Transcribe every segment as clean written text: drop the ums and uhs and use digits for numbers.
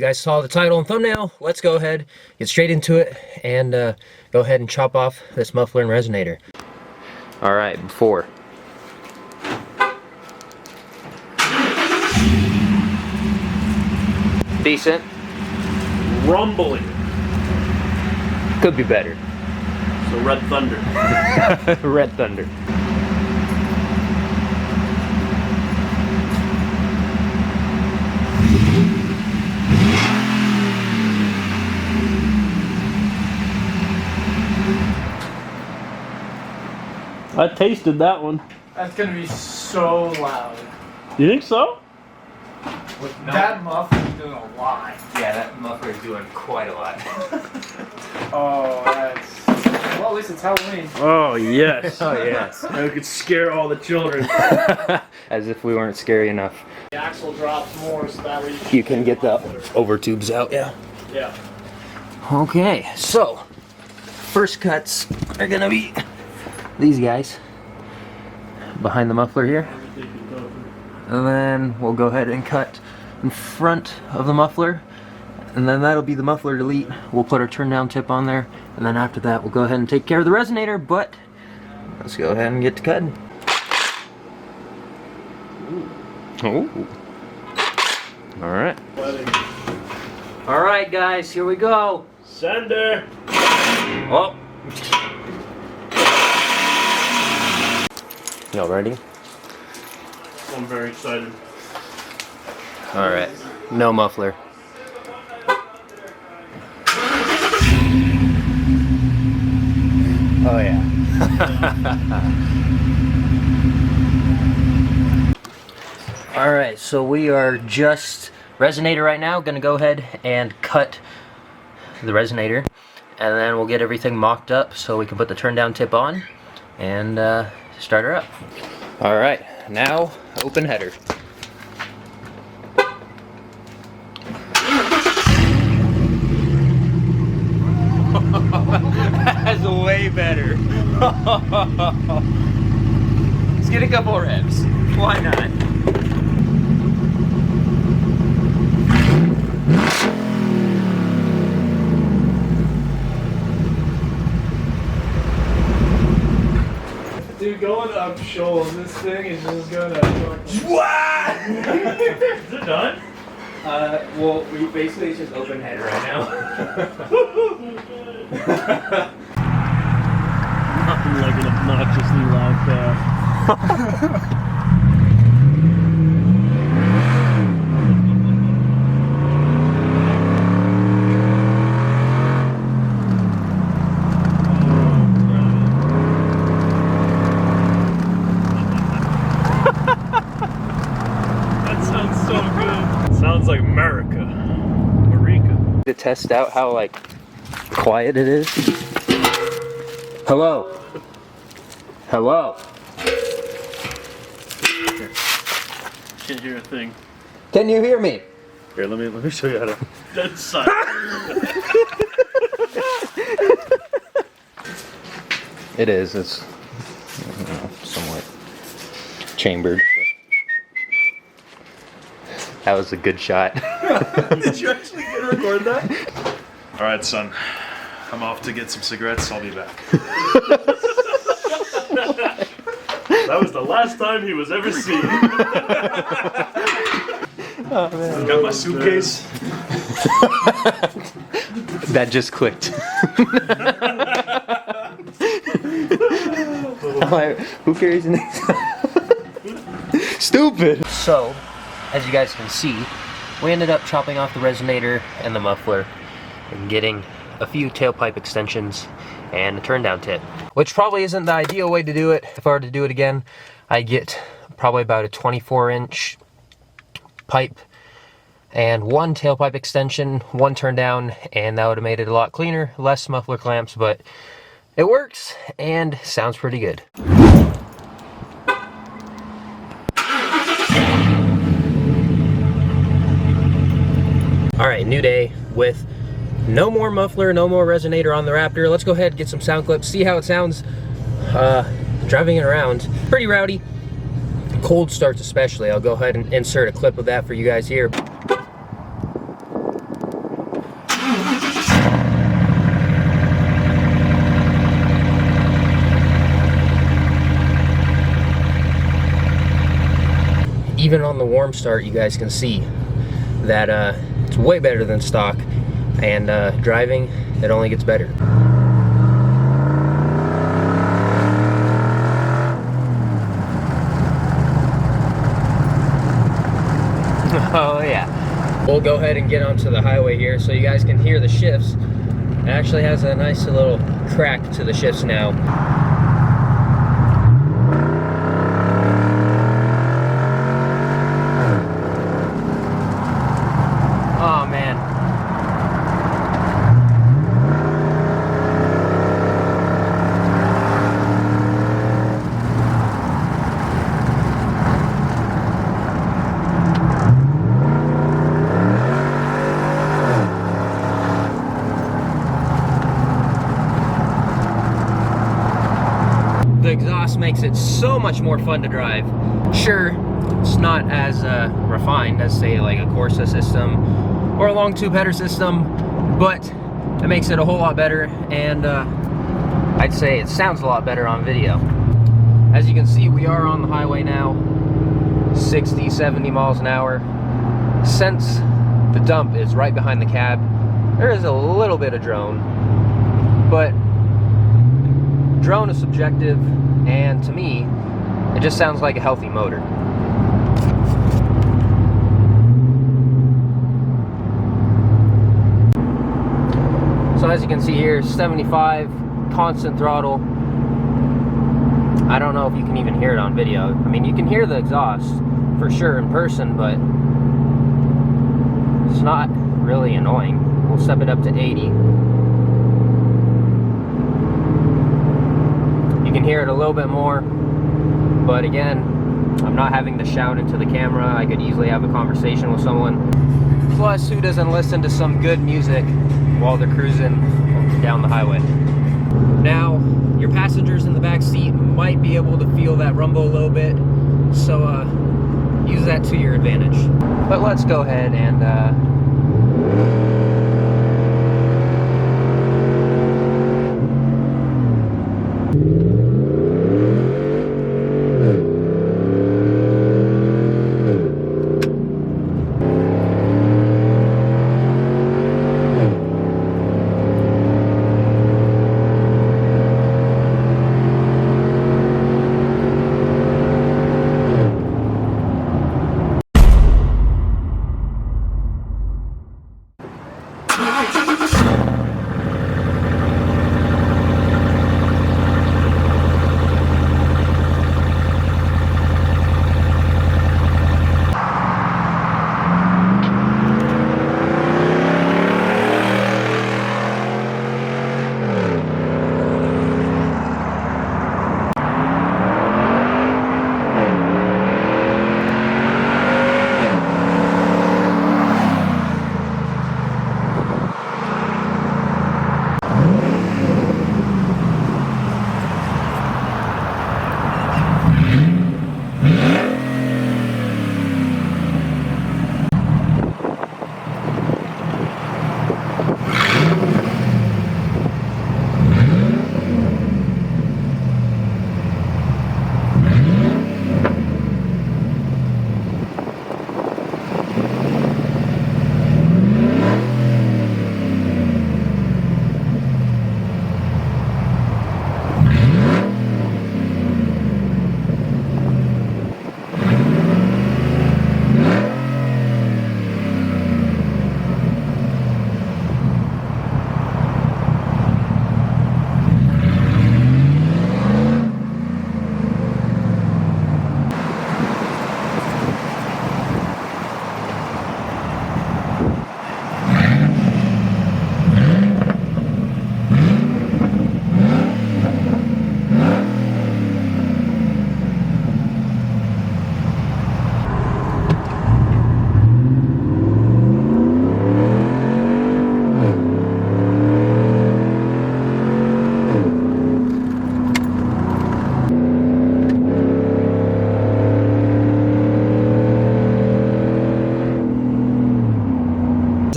you guys saw the title and thumbnail. Let's go ahead, get straight into it, and go ahead and chop off this muffler and resonator. All right, before. Decent. Rumbling. Could be better. So Red Thunder. Red Thunder. I tasted that one. That's gonna be so loud. You think so? That muffler's doing a lot. Yeah, that muffler is doing quite a lot. Oh, that's... Well, at least it's Halloween. Oh, yes. Oh, yes. I could scare all the children. As if we weren't scary enough. The axle drops more so that way You can get the over tubes out, yeah. Yeah. Okay, so first cuts are gonna be these guys behind the muffler here. And then we'll go ahead and cut in front of the muffler. And then that'll be the muffler delete. We'll put our turn down tip on there. And then after that, we'll go ahead and take care of the resonator. But let's go ahead and get to cutting. Oh. Alright. Alright, guys, here we go. Sender. Oh. Y'all ready? I'm very excited. Alright. No muffler. Oh yeah. Alright, so we are just resonator right now. Gonna go ahead and cut the resonator, and then we'll get everything mocked up so we can put the turn down tip on and start her up. Alright, now open header. That's way better. Let's get a couple of revs. Why not? Dude, going up shoals, this thing is just gonna... What? Is it done? Well, basically it's just open header right now. Nothing like an obnoxiously loud calf. That sounds so good. Sounds like America. Marika. To test out how like quiet it is. Hello. Hello. Can't hear a thing. Can you hear me? Here, let me show you how to. That's silent. It is. It's somewhat chambered. That was a good shot. Did you actually get to record that? All right, son. I'm off to get some cigarettes. I'll be back. That was the last time he was ever seen. Oh, man. Got my suitcase. That just clicked. Like, who carries the next? Stupid. So, as you guys can see, we ended up chopping off the resonator and the muffler and getting a few tailpipe extensions and a turn down tip, which probably isn't the ideal way to do it. If I were to do it again, I get probably about a 24-inch pipe and one tailpipe extension, one turn down, and that would have made it a lot cleaner, less muffler clamps, but it works and sounds pretty good. Alright, new day with no more muffler, no more resonator on the Raptor. Let's go ahead and get some sound clips, see how it sounds driving it around. Pretty rowdy. Cold starts especially. I'll go ahead and insert a clip of that for you guys here. even on the warm start, you guys can see that it's way better than stock, and driving, it only gets better. Oh yeah. We'll go ahead and get onto the highway here so you guys can hear the shifts. It actually has a nice little crack to the shifts now. Oh man. The exhaust makes it so much more fun to drive. Sure, it's not as refined as, say, like a Corsa system or a long tube header system, but it makes it a whole lot better, and I'd say it sounds a lot better on video. As you can see, we are on the highway now, 60, 70 miles an hour. Since the dump is right behind the cab, there is a little bit of drone, but drone is subjective, and to me, it just sounds like a healthy motor. So as you can see here, 75, constant throttle. I don't know if you can even hear it on video. I mean, you can hear the exhaust for sure in person, but it's not really annoying. We'll step it up to 80. You can hear it a little bit more, but again, I'm not having to shout into the camera. I could easily have a conversation with someone. Plus, who doesn't listen to some good music while they're cruising down the highway? Now, your passengers in the back seat might be able to feel that rumble a little bit, so use that to your advantage. But let's go ahead and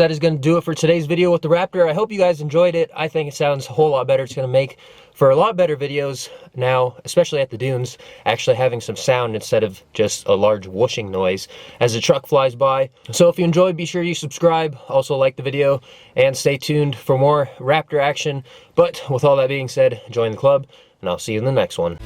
that is going to do it for today's video with the Raptor. I hope you guys enjoyed it. I think it sounds a whole lot better. It's going to make for a lot better videos now, especially at the dunes, actually having some sound instead of just a large whooshing noise as the truck flies by. So if you enjoyed, be sure you subscribe, also like the video, and stay tuned for more Raptor action. But with all that being said, join the club, and I'll see you in the next one.